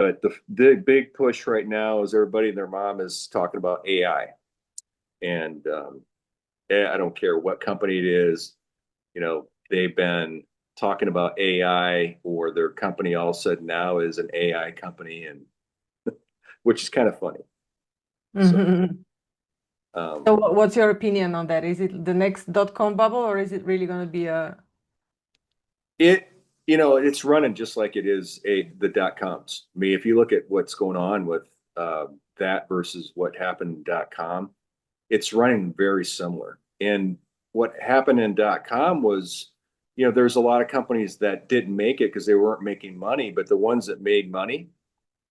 But the big push right now is everybody and their mom is talking about AI. And I don't care what company it is, they've been talking about AI, or their company all of a sudden now is an AI company, and which is kind of funny. Mm-hmm. So what's your opinion on that? Is it the next dot-com bubble, or is it really going to be it's running just like it is the dot-coms. I mean, if you look at what's going on with that versus what happened in dot-com, it's running very similar. And what happened in dot-com was, there's a lot of companies that didn't make it because they weren't making money, but the ones that made money,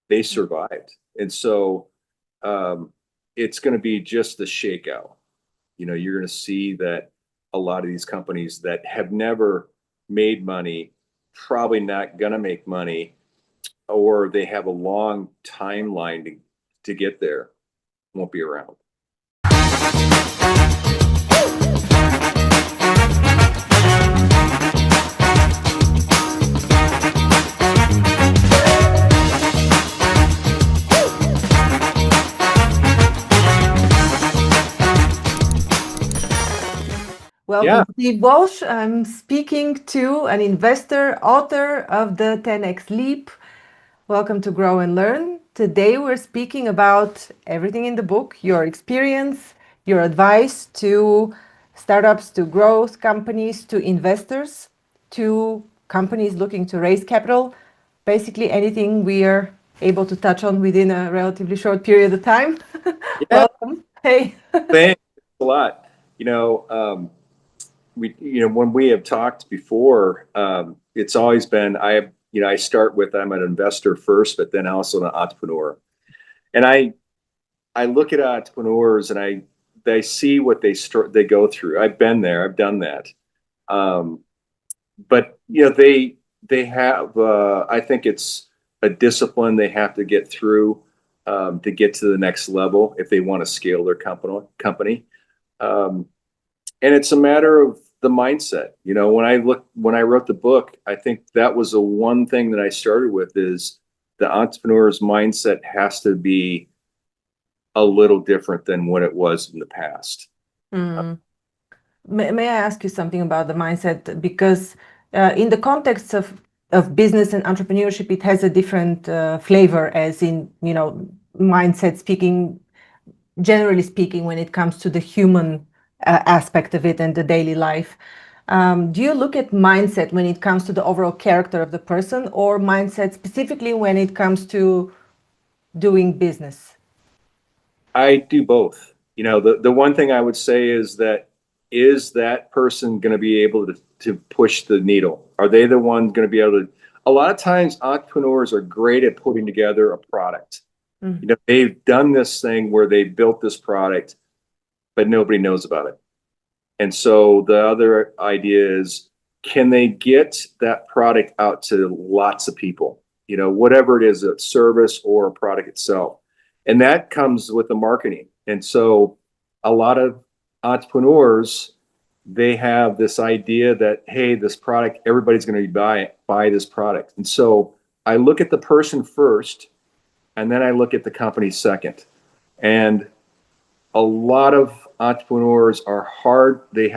they survived. And so it's going to be just a shakeout. You're going to see that a lot of these companies that have never made money, probably not going to make money, or they have a long timeline to get there, won't be around. Welcome, Steve Walsh. I'm speaking to an investor, author of the 10x Leap. Welcome to Grow and Learn. Today we're speaking about everything in the book, your experience, your advice to startups, to growth companies, to investors, to companies looking to raise capital. Basically anything we are able to touch on within a relatively short period of time. Yeah. Welcome. Hey. Thanks a lot. When we have talked before, it's always been, I start with, I'm an investor first, but then also an entrepreneur. And I look at entrepreneurs and I see what they go through. I've been there, I've done that. But they have, I think it's a discipline they have to get through to get to the next level if they want to scale their company. And it's a matter of the mindset. When I wrote the book, I think that was the one thing that I started with, is the entrepreneur's mindset has to be a little different than what it was in the past. May I ask you something about the mindset? Because in the context of business and entrepreneurship, it has a different flavor, as in, mindset speaking, generally speaking, when it comes to the human aspect of it and the daily life. Do you look at mindset when it comes to the overall character of the person, or mindset specifically when it comes to doing business? I do both. The one thing I would say is that person going to be able to push the needle? Are they the one going to be able to? A lot of times entrepreneurs are great at putting together a product. Mm-hmm. They've done this thing where they built this product, but nobody knows about it. And so the other idea is, can they get that product out to lots of people? Whatever it is, a service or a product itself. And that comes with the marketing. And so a lot of entrepreneurs, they have this idea that, hey, this product, everybody's going to buy this product. And so I look at the person first, and then I look at the company second. And a lot of entrepreneurs are hard. They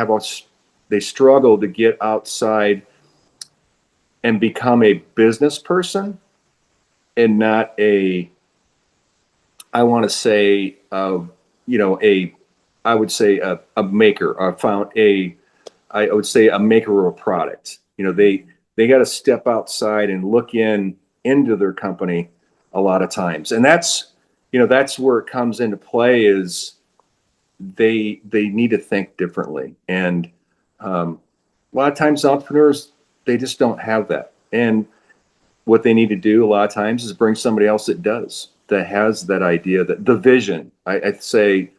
struggle to get outside and become a business person, and not I would say a maker, I would say a maker of a product. They got to step outside and look into their company a lot of times. And that's where it comes into play, is they need to think differently. And a lot of times entrepreneurs, they just don't have that. And what they need to do a lot of times is bring somebody else that has that idea, that the vision. I'd say,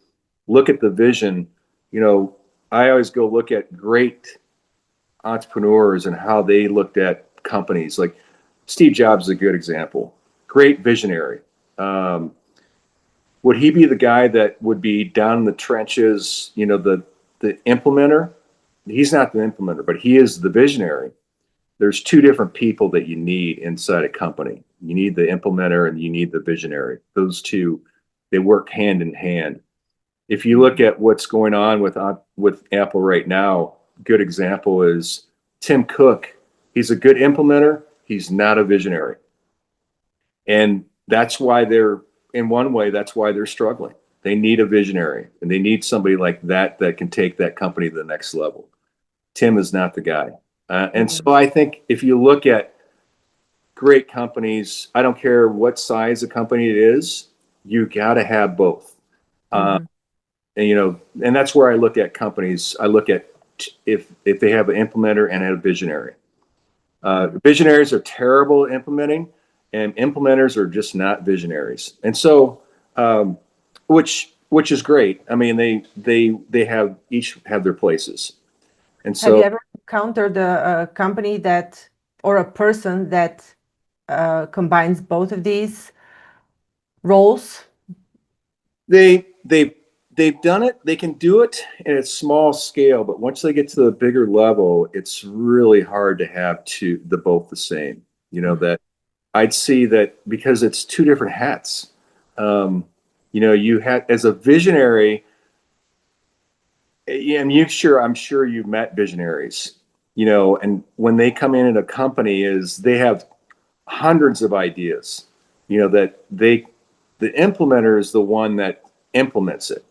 look at the vision. I always go look at great entrepreneurs and how they looked at companies. Like Steve Jobs is a good example. Great visionary. Would he be the guy that would be down in the trenches, the implementer? He's not the implementer, but he is the visionary. there's two different people that you need inside a company. You need the implementer and you need the visionary. Those two, they work hand in hand. If you look at what's going on with Apple right now, good example is Tim Cook. He's a good implementer. He's not a visionary. And that's why in one way, that's why they're struggling. They need a visionary, and they need somebody like that can take that company to the next level. Tim is not the guy. And so I think if you look at great companies, I don't care what size the company it is, you got to have both. And and that's where I look at companies. I look at if they have an implementer and a visionary. Visionaries are terrible at implementing, and implementers are just not visionaries. And so, which is great. I mean, they have each have their places. And so, have you ever encountered a company that or a person that combines both of these roles? They've done it. They can do it in a small scale, but once they get to the bigger level, it's really hard to have both the same. That I'd see that because it's two different hats. You had as a visionary, and I'm sure you've met visionaries, and when they come in a company they have hundreds of ideas, that the implementer is the one that implements it.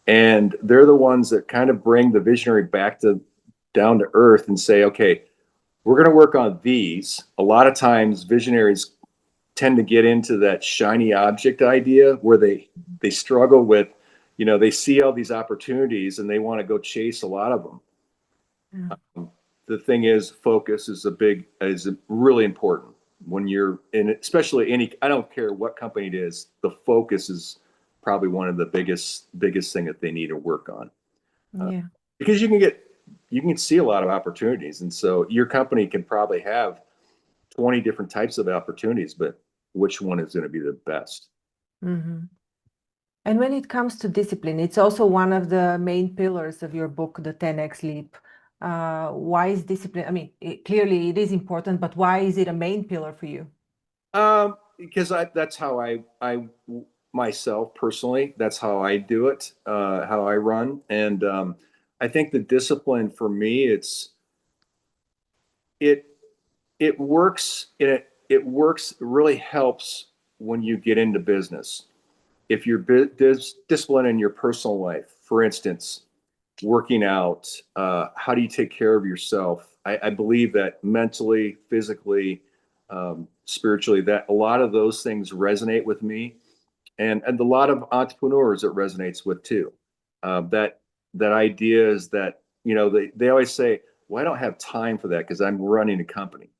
And they're the ones that kind of bring the visionary down to earth and say, okay, we're going to work on these. A lot of times visionaries tend to get into that shiny object idea where they struggle with, they see all these opportunities and they want to go chase a lot of them. Yeah. The thing is, focus is really important when you're in, especially I don't care what company it is, the focus is probably one of the biggest thing that they need to work on. Because you can see a lot of opportunities. And so your company can probably have 20 different types of opportunities, but which one is going to be the best? Mm-hmm. And when it comes to discipline, it's also one of the main pillars of your book, The 10X Leap. Why is discipline? I mean, clearly it is important, but why is it a main pillar for you? Because that's how I myself personally, that's how I do it, how I run. And I think the discipline for me, it works it really helps when you get into business. If you're disciplined in your personal life, for instance, working out, how do you take care of yourself? I believe that mentally, physically, spiritually, that a lot of those things resonate with me, and a lot of entrepreneurs it resonates with too. That idea is that they always say, well, I don't have time for that because I'm running a company.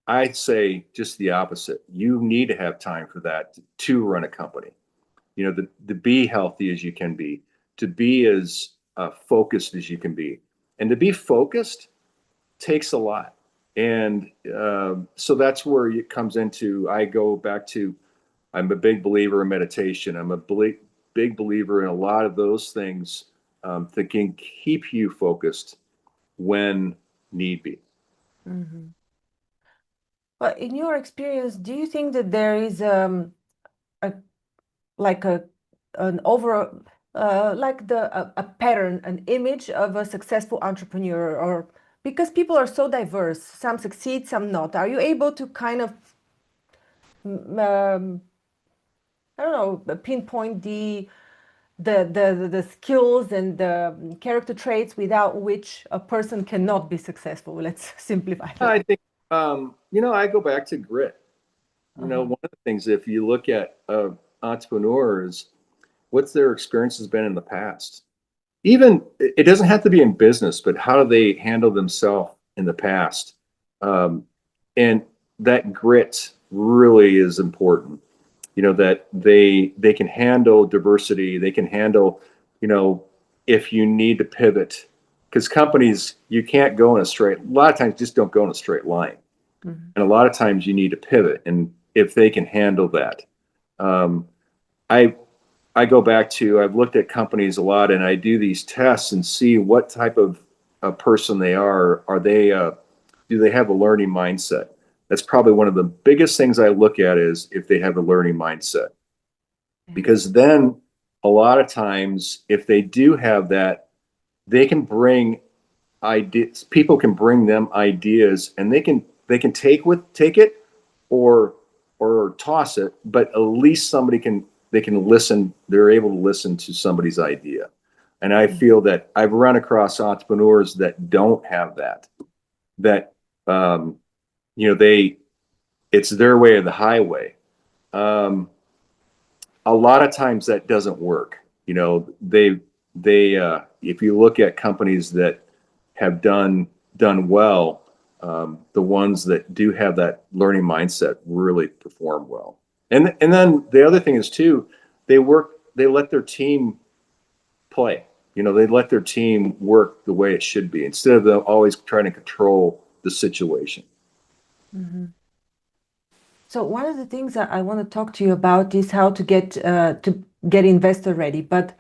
I say just the opposite. You need to have time for that to run a company. To be healthy as you can be, to be as focused as you can be, and to be focused takes a lot. And so that's where it comes into. I go back to, I'm a big believer in meditation. I'm a big believer in a lot of those things that can keep you focused when need be. Mm-hmm. Well, in your experience, do you think that there is an overall a pattern, an image of a successful entrepreneur, or because people are so diverse, some succeed, some not? Are you able to kind of I don't know, pinpoint the skills and the character traits without which a person cannot be successful? Let's simplify that. I think I go back to grit. One of the things, if you look at entrepreneurs, what's their experiences been in the past? Even it doesn't have to be in business, but how do they handle themselves in the past? And that grit really is important. That they can handle diversity. They can handle, if you need to pivot, because companies, you can't go in a lot of times just don't go in a straight line. Mm-hmm. And a lot of times you need to pivot. And if they can handle that, I go back to, I've looked at companies a lot and I do these tests and see what type of a person they are. Do do they have a learning mindset? That's probably one of the biggest things I look at, is if they have a learning mindset. Because then a lot of times, if they do have that, they can bring ideas, people can bring them ideas, and they can take it or toss it, but at least they can listen, they're able to listen to somebody's idea. And I feel that I've run across entrepreneurs that don't have that, it's their way or the highway. A lot of times that doesn't work. If you look at companies that have done well, the ones that do have that learning mindset really perform well. And then the other thing is too, they let their team play. They let their team work the way it should be, instead of them always trying to control the situation. Mm-hmm. So one of the things that I want to talk to you about is how to get investor ready. But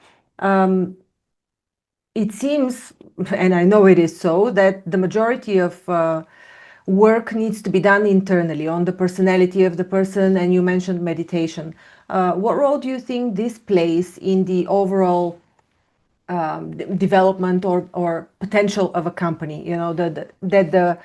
it seems, and I know it is so, that the majority of work needs to be done internally on the personality of the person. And you mentioned meditation. What role do you think this plays in the overall development or potential of a company? That the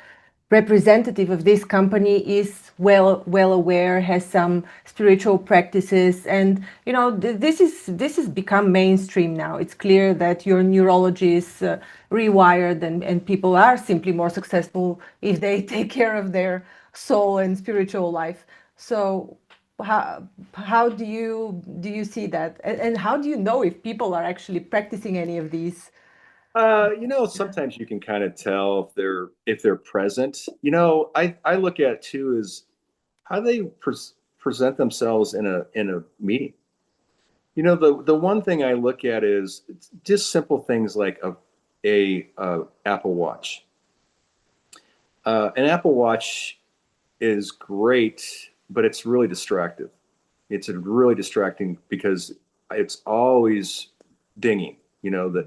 representative of this company is well aware, has some spiritual practices, and this is become mainstream now. It's clear that your neurology is rewired, and people are simply more successful if they take care of their soul and spiritual life. So how do you see that, and how do you know if people are actually practicing any of these? Sometimes you can kind of tell if they're present. I look at it too, is how they present themselves in a meeting. The one thing I look at is just simple things like a Apple Watch. An Apple Watch is great, but it's really distractive. It's really distracting because it's always dinging.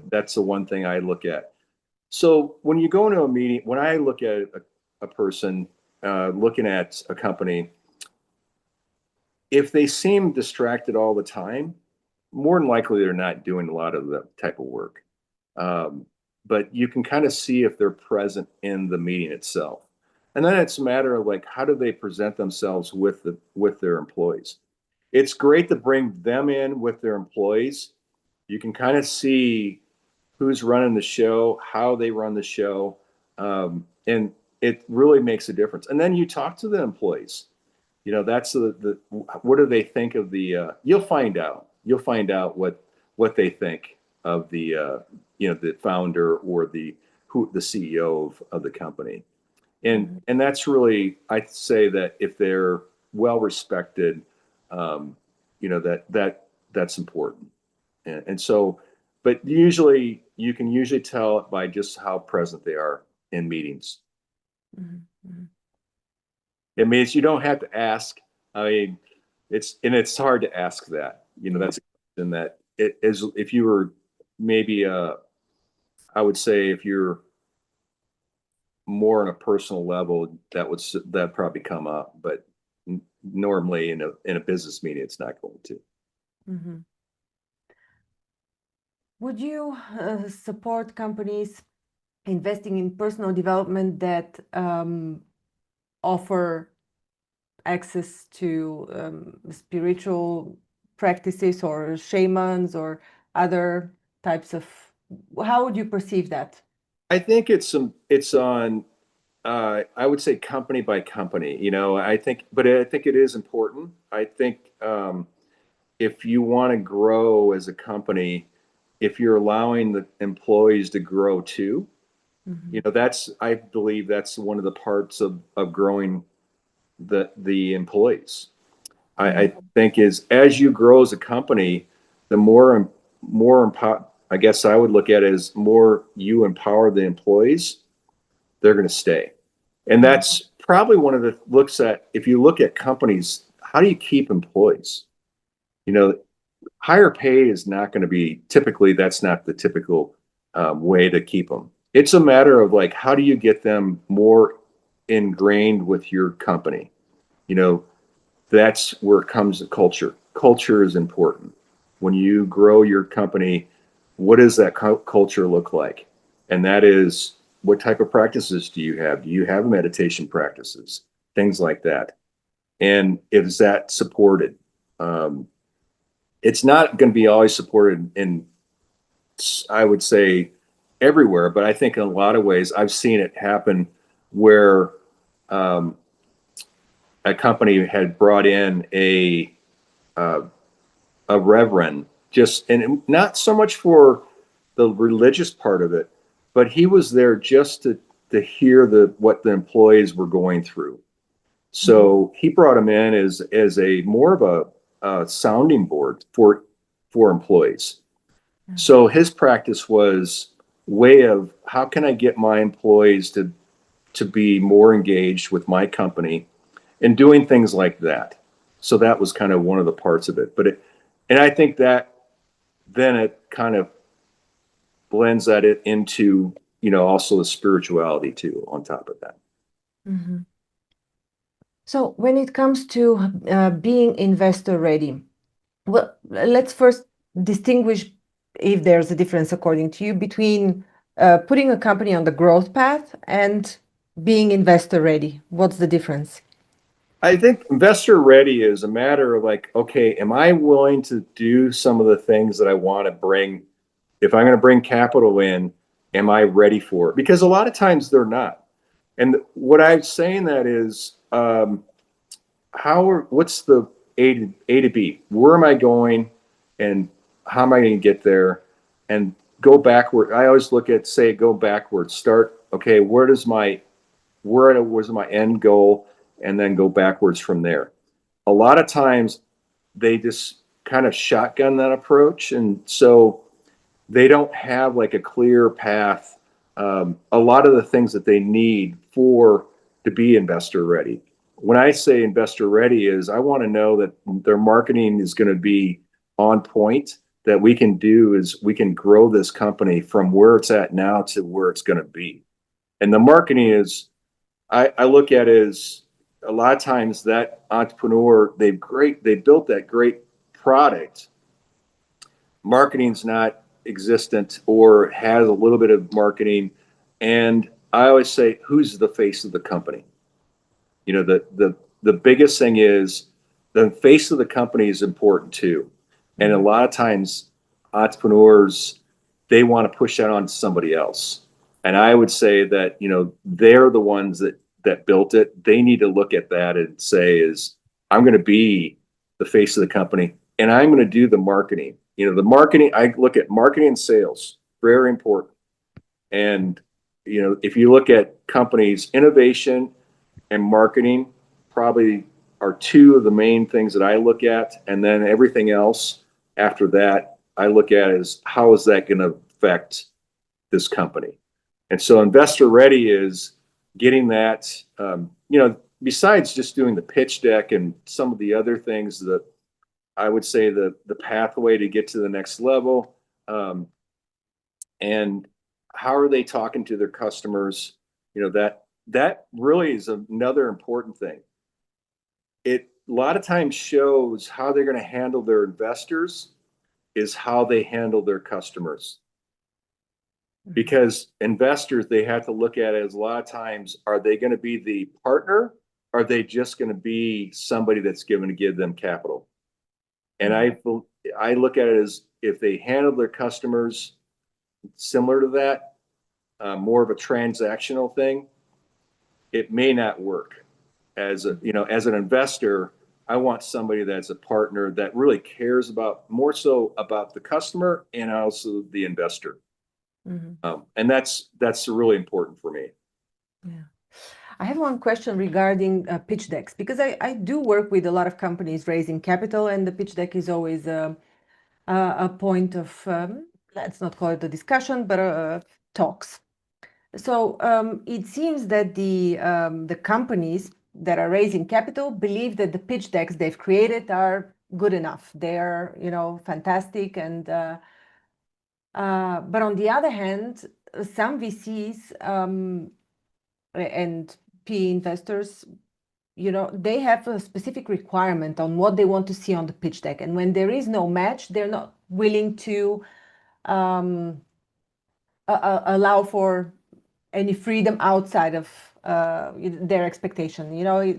That's the one thing I look at. So when you go into a meeting, when I look at a person looking at a company, if they seem distracted all the time, more than likely they're not doing a lot of the type of work. But you can kind of see if they're present in the meeting itself. And then it's a matter of like, how do they present themselves with their employees? It's great to bring them in with their employees. You can kind of see who's running the show, how they run the show, and it really makes a difference. And then you talk to the employees. That's the what do they think of the? You'll find out. You'll find out what they think of the the founder or the CEO of the company. And that's really, I'd say that if they're well respected, that's important. And so, but usually you can tell it by just how present they are in meetings. Mm-hmm. It means you don't have to ask. I mean, it's hard to ask that. That's a question that it is. If you were maybe, I would say if you're more on a personal level, that probably come up, but normally in a business meeting, it's not going to. Mm-hmm. Would you support companies investing in personal development that offer access to spiritual practices or shamans or other types of? How would you perceive that? I think it's on. I would say company by company. I think it is important. I think if you want to grow as a company, if you're allowing the employees to grow too, I believe that's one of the parts of growing the employees. I think is as you grow as a company, the more I guess I would look at it as more you empower the employees, they're going to stay. And that's probably one of the if you look at companies, how do you keep employees? Higher pay is not going to be typically, that's not the typical way to keep them. It's a matter of like, how do you get them more ingrained with your company, you know, that's where it comes to culture. Culture is important. When you grow your company, what does that culture look like? And that is, what type of practices do you have? Do you have meditation practices? Things like that. And is that supported? It's not going to be always supported in, I would say, everywhere, but I think in a lot of ways I've seen it happen where um, a company had brought in uh, a reverend, just, and not so much for the religious part of it, but he was there just to hear what the employees were going through. So he brought him in as a more of a sounding board for employees. So his practice was way of, how can I get my employees to be more engaged with my company and doing things like that. So that was kind of one of the parts of it. And I think that then it kind of blends that into, also the spirituality too, on top of that. Mm-hmm. So when it comes to being investor ready, well, let's first distinguish, if there's a difference according to you, between putting a company on the growth path and being investor ready. What's the difference? I think investor ready is a matter of like, okay, am I willing to do some of the things that I want to bring? If I'm going to bring capital in, am I ready for it? Because a lot of times they're not. And what I'm saying that is, what's the A to B? Where am I going, and how am I going to get there? And go backward. I always go backwards. Start, okay, was my end goal, and then go backwards from there. A lot of times they just kind of shotgun that approach, and so they don't have like a clear path. A lot of the things that they need to be investor ready. When I say investor ready, is I want to know that their marketing is going to be on point. That we can grow this company from where it's at now to where it's going to be. And the marketing is, I look at it as, a lot of times that entrepreneur, they built that great product. Marketing's not existent or has a little bit of marketing. And I always say, who's the face of the company? The biggest thing is, the face of the company is important too. And a lot of times entrepreneurs, they want to push that on to somebody else. And I would say that, they're the ones that built it. They need to look at that and say, I'm going to be the face of the company, and I'm going to do the marketing. The marketing, I look at marketing and sales, very important. And, if you look at companies, innovation and marketing probably are two of the main things that I look at. And then everything else after that, I look at is, how is that going to affect this company? And so investor ready is getting that, besides just doing the pitch deck and some of the other things, that I would say the pathway to get to the next level, and how are they talking to their customers? That really is another important thing. It a lot of times shows how they're going to handle their investors is how they handle their customers. Because investors, they have to look at it as, a lot of times, are they going to be the partner? Are they just going to be somebody that's going to give them capital? And I look at it as, if they handle their customers similar to that, more of a transactional thing, it may not work. As an investor, I want somebody that's a partner that really cares more so about the customer and also the investor. And that's really important for me. Yeah. I have one question regarding pitch decks, because I do work with a lot of companies raising capital, and the pitch deck is always a point of, let's not call it a discussion, but talks. So it seems that the companies that are raising capital believe that the pitch decks they've created are good enough. They're, fantastic, and but on the other hand, some VCs and PE investors, they have a specific requirement on what they want to see on the pitch deck. And when there is no match, they're not willing to allow for any freedom outside of their expectation.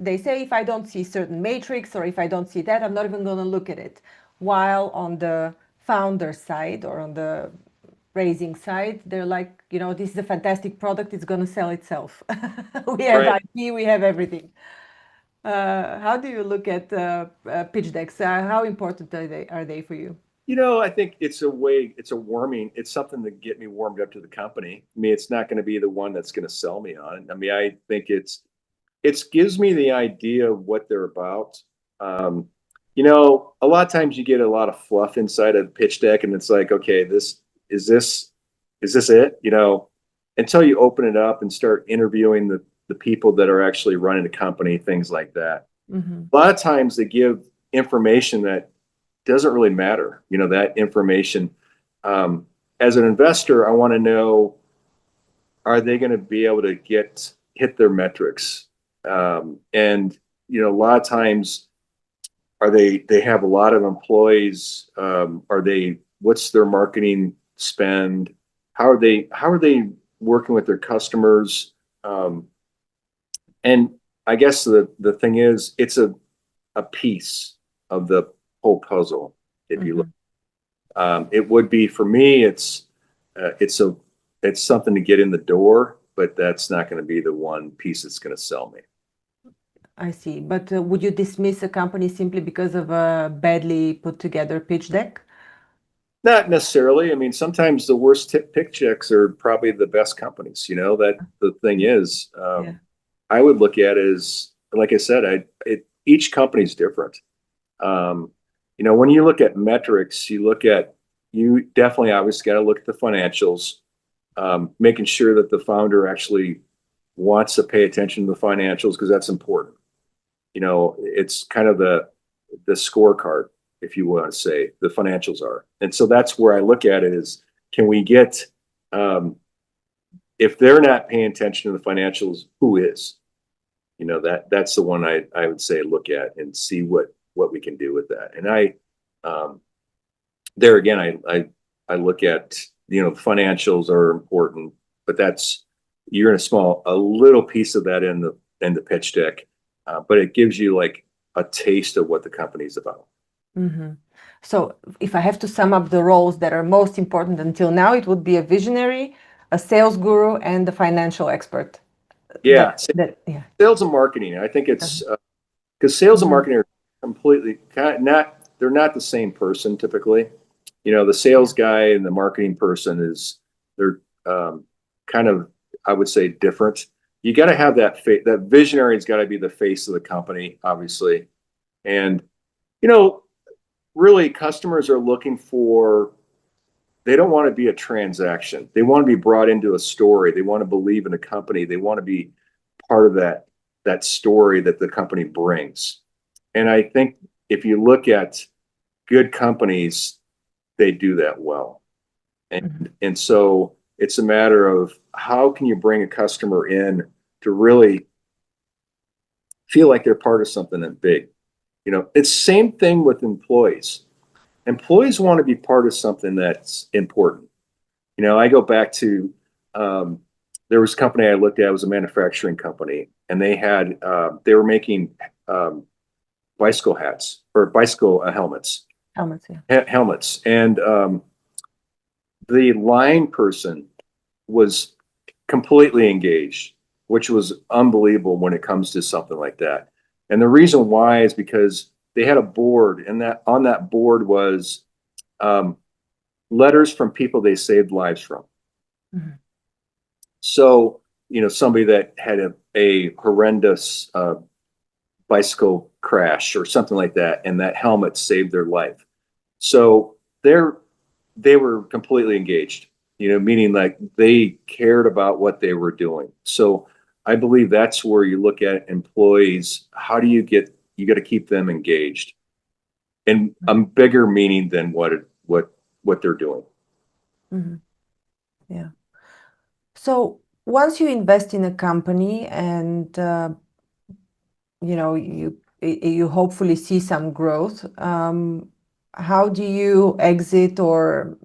They say, if I don't see certain matrix or if I don't see that, I'm not even going to look at it. While on the founder side or on the raising side, they're like, this is a fantastic product. It's going to sell itself. We have Right. IP, we have everything. How do you look at pitch decks? How important are they for you? I think it's something to get me warmed up to the company. I mean, it's not going to be the one that's going to sell me on. I mean, I think it gives me the idea of what they're about. A lot of times you get a lot of fluff inside of the pitch deck, and it's like, okay, is this it? Until you open it up and start interviewing the people that are actually running the company, things like that. Mm-hmm. A lot of times they give information that doesn't really matter. That information. As an investor, I want to know, are they going to be able to hit their metrics? And a lot of times, they have a lot of employees? What's their marketing spend? How are they working with their customers? And I guess the thing is, it's a piece of the whole puzzle. If you look, it would be for me. It's something to get in the door, but that's not going to be the one piece that's going to sell me. I see. But would you dismiss a company simply because of a badly put together pitch deck? Not necessarily. I mean, sometimes the worst pitch decks are probably the best companies. That the thing is, Yeah. I would look at it as, like I said, each company's different. When you look at metrics, you definitely obviously got to look at the financials, making sure that the founder actually wants to pay attention to the financials, because that's important. It's kind of the scorecard, if you want to say, the financials are. And so that's where I look at it is, can we get, if they're not paying attention to the financials, who is? That's the one I would say look at and see what we can do with that. And there again, I look at, the financials are important, but you're in a little piece of that in the pitch deck, but it gives you like a taste of what the company's about. Mm-hmm. So if I have to sum up the roles that are most important until now, it would be a visionary, a sales guru, and the financial expert. Yeah. Yeah. Sales and marketing. I think it's because sales and marketing are completely they're not the same person typically. The sales guy and the marketing person they're kind of, I would say, different. You got to have that visionary's got to be the face of the company, obviously. And, really customers are looking for, they don't want to be a transaction. They want to be brought into a story. They want to believe in a company. They want to be part of that story that the company brings. And I think if you look at good companies, they do that well. And so it's a matter of, how can you bring a customer in to really feel like they're part of something that big? It's same thing with employees. Employees want to be part of something that's important. I go back to, there was a company I looked at, it was a manufacturing company, and they were making bicycle hats or bicycle helmets. Helmets, yeah. Helmets. And the line person was completely engaged, which was unbelievable when it comes to something like that. And the reason why is because they had a board, and on that board was letters from people they saved lives from. Mm-hmm. So, somebody that had a horrendous bicycle crash or something like that, and that helmet saved their life. So they were completely engaged, meaning like they cared about what they were doing. So I believe that's where you look at employees. How do you got to keep them engaged, and a bigger meaning than what they're doing. Mm-hmm. Yeah. So once you invest in a company and you hopefully see some growth, how do you exit, or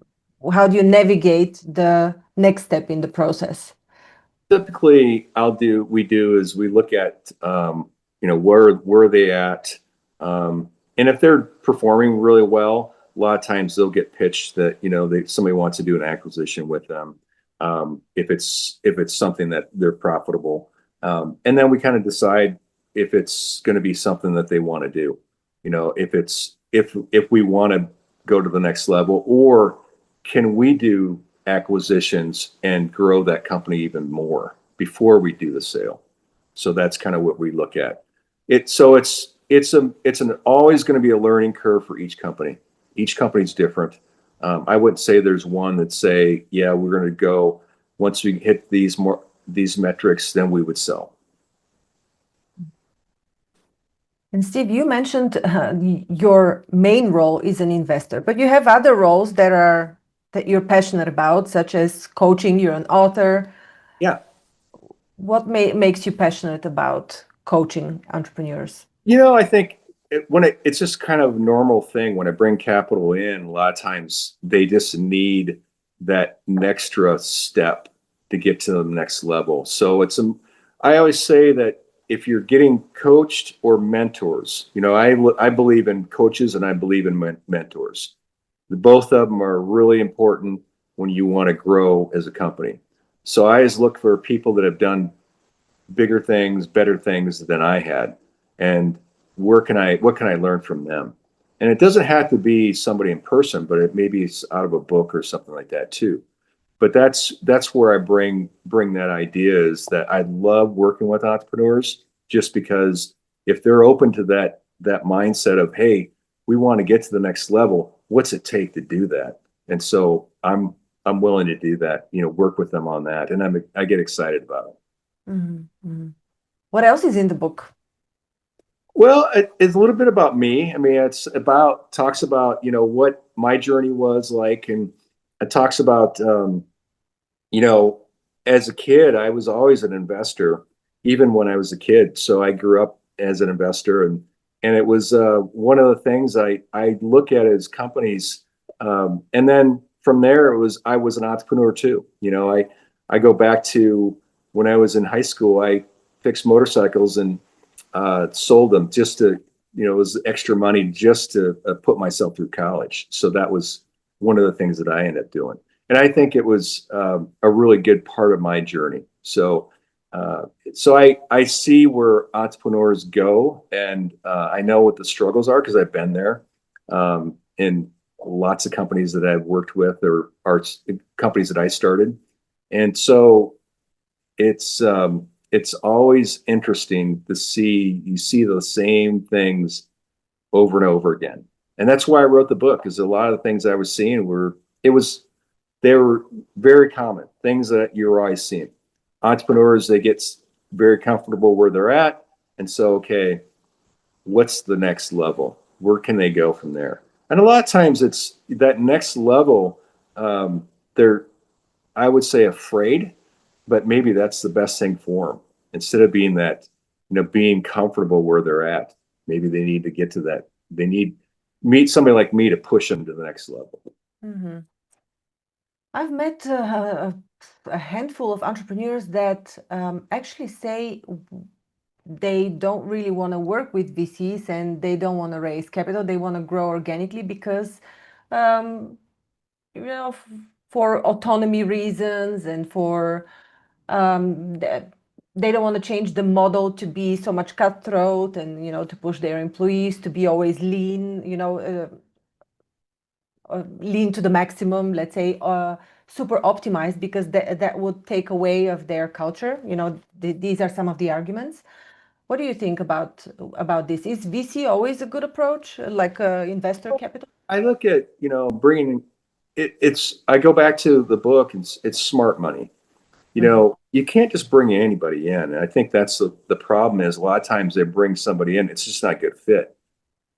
how do you navigate the next step in the process? Typically, we do is we look at, where are they at? And if they're performing really well, a lot of times they'll get pitched that, somebody wants to do an acquisition with them. If it's something that they're profitable. And then we kind of decide if it's going to be something that they want to do. If we want to go to the next level, or can we do acquisitions and grow that company even more before we do the sale. So that's kind of what we look at. It's always going to be a learning curve for each company. Each company's different. I wouldn't say there's one that say, yeah, we're going to go once we hit these metrics, then we would sell. And Steve, you mentioned your main role is an investor, but you have other roles that you're passionate about, such as coaching. You're an author. Yeah. What makes you passionate about coaching entrepreneurs? I think it's just kind of a normal thing when I bring capital in. A lot of times they just need that extra step to get to the next level. So I always say that if you're getting coached or mentors, I believe in coaches and I believe in mentors. Both of them are really important when you want to grow as a company. So I always look for people that have done bigger things, better things than I had, and what can I learn from them? And it doesn't have to be somebody in person, but maybe it's out of a book or something like that too. But that's where I bring that idea, is that I love working with entrepreneurs, just because if they're open to that mindset of, hey, we want to get to the next level, what's it take to do that? And so I'm willing to do that, work with them on that, and I get excited about it. Mm-hmm. Mm-hmm. What else is in the book? Well, it's a little bit about me. I mean, talks about, what my journey was like, and it talks about, as a kid, I was always an investor, even when I was a kid. So I grew up as an investor, and it was one of the things I look at as companies, and then from there I was an entrepreneur too. I go back to when I was in high school. I fixed motorcycles and sold them just to, it was extra money just to put myself through college. So that was one of the things that I ended up doing. And I think it was a really good part of my journey. So I see where entrepreneurs go, and I know what the struggles are because I've been there. In lots of companies that I've worked with, or are companies that I started. And so it's always interesting to see the same things over and over again. And that's why I wrote the book, because a lot of the things I was seeing they were very common things that you're always seeing. Entrepreneurs, they get very comfortable where they're at. And so, okay, what's the next level? Where can they go from there? And a lot of times it's that next level, they're, I would say, afraid, but maybe that's the best thing for them. Instead of being being comfortable where they're at, maybe they need to get to that. They need meet somebody like me to push them to the next level. Mm-hmm. I've met a handful of entrepreneurs that actually say they don't really want to work with VCs, and they don't want to raise capital. They want to grow organically because, um, for autonomy reasons, and for they don't want to change the model to be so much cutthroat, and to push their employees to be always lean, lean to the maximum, let's say, super optimized, because that would take away of their culture. These are some of the arguments. What do you think about this? Is VC always a good approach, like investor capital? I look at bringing I go back to the book. It's smart money. You can't just bring anybody in. And I think that's the problem, is a lot of times they bring somebody in, it's just not a good fit.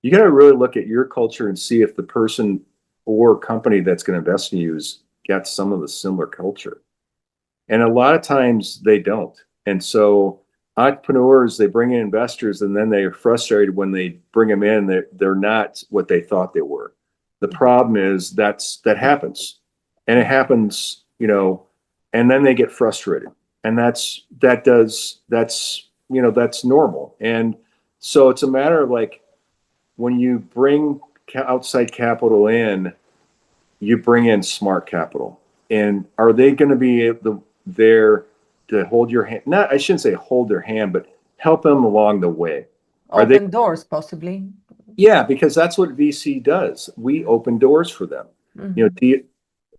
You got to really look at your culture and see if the person or company that's going to invest in you has got some of the similar culture. And a lot of times they don't. And so entrepreneurs, they bring in investors and then they're frustrated when they bring them in. They're not what they thought they were. The problem is that happens, and it happens, and then they get frustrated, and that's normal. And so it's a matter of like, when you bring outside capital in, you bring in smart capital, and are they going to be there to hold your hand? Not, I shouldn't say hold their hand, but help them along the way. Open doors, possibly. Yeah, because that's what VC does. We open doors for them. Mm-hmm. The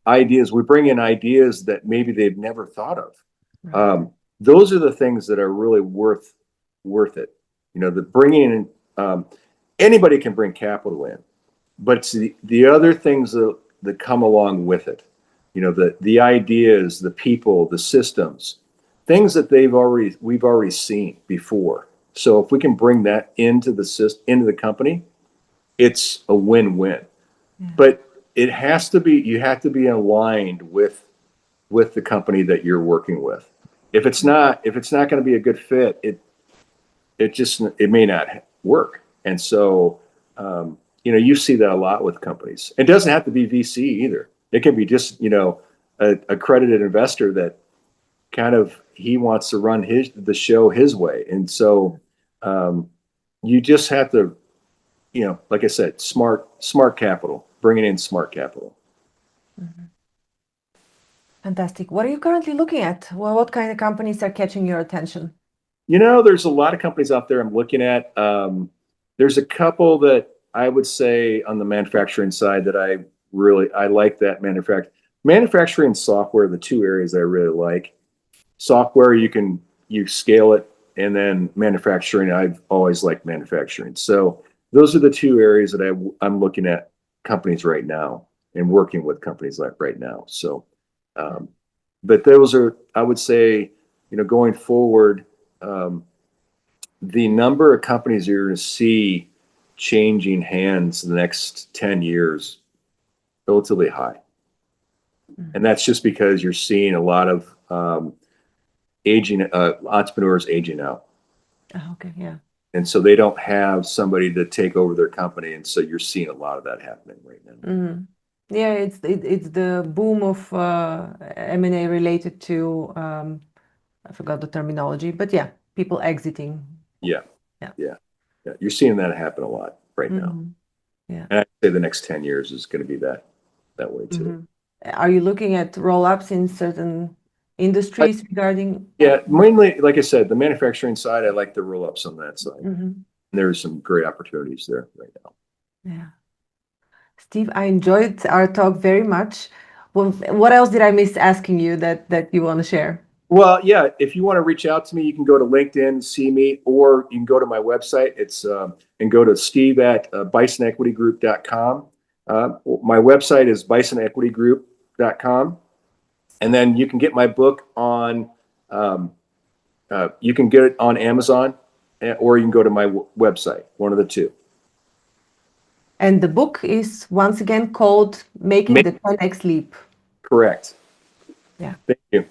ideas, we bring in ideas that maybe they've never thought of. Right. Those are the things that are really worth it. The bringing in, anybody can bring capital in, but it's the other things that come along with it. The ideas, the people, the systems, things that we've already seen before. So if we can bring that into the company, it's a win-win. Yeah. But you have to be aligned with the company that you're working with. If it's not going to be a good fit, it may not work. And so, you see that a lot with companies. It doesn't have to be VC either. It can be just, a accredited investor that kind of, he wants to run the show his way. And so, you just have to, like I said, smart capital, bringing in smart capital. Mm-hmm. Fantastic. What are you currently looking at? Well, what kind of companies are catching your attention? There's a lot of companies out there I'm looking at. There's a couple that I would say on the manufacturing side that I like that manufacturing and software, the two areas I really like. Software, you scale it, and then manufacturing, I've always liked manufacturing. So those are the two areas that I'm looking at companies right now and working with companies like right now. So, but those are, I would say, going forward, the number of companies you're going to see changing hands in the next 10 years, relatively high. Mm-hmm. And that's just because you're seeing a lot of entrepreneurs aging out. Oh, okay, yeah. And so they don't have somebody to take over their company, and so you're seeing a lot of that happening right now. Mm-hmm. Yeah, it's the boom of M&A related to I forgot the terminology, but yeah, people exiting. Yeah. You're seeing that happen a lot right now. Yeah, and I'd say the next 10 years is going to be that way too. Mm-hmm. Are you looking at roll-ups in certain industries regarding? Yeah, mainly, like I said, the manufacturing side, I like the roll-ups on that side. Mm-hmm. There's some great opportunities there right now. Yeah. Steve, I enjoyed our talk very much. Well, what else did I miss asking you that you want to share? Well, yeah, if you want to reach out to me, you can go to LinkedIn, see me, or you can go to my website. It's and go to Steve at bisonequitygroup.com. My website is bisonequitygroup.com. And then you can get my book on, you can get it on Amazon, or you can go to my website, one of the two. And the book is once again called Making the 10X Leap. Correct. Yeah. Thank you.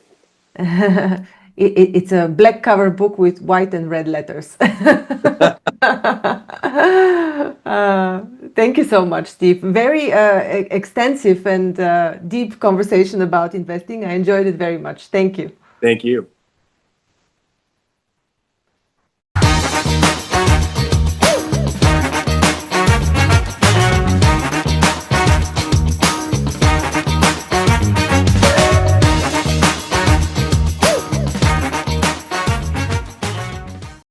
It's a black cover book with white and red letters. Thank you so much, Steve. Very extensive and deep conversation about investing. I enjoyed it very much. Thank you. Thank you.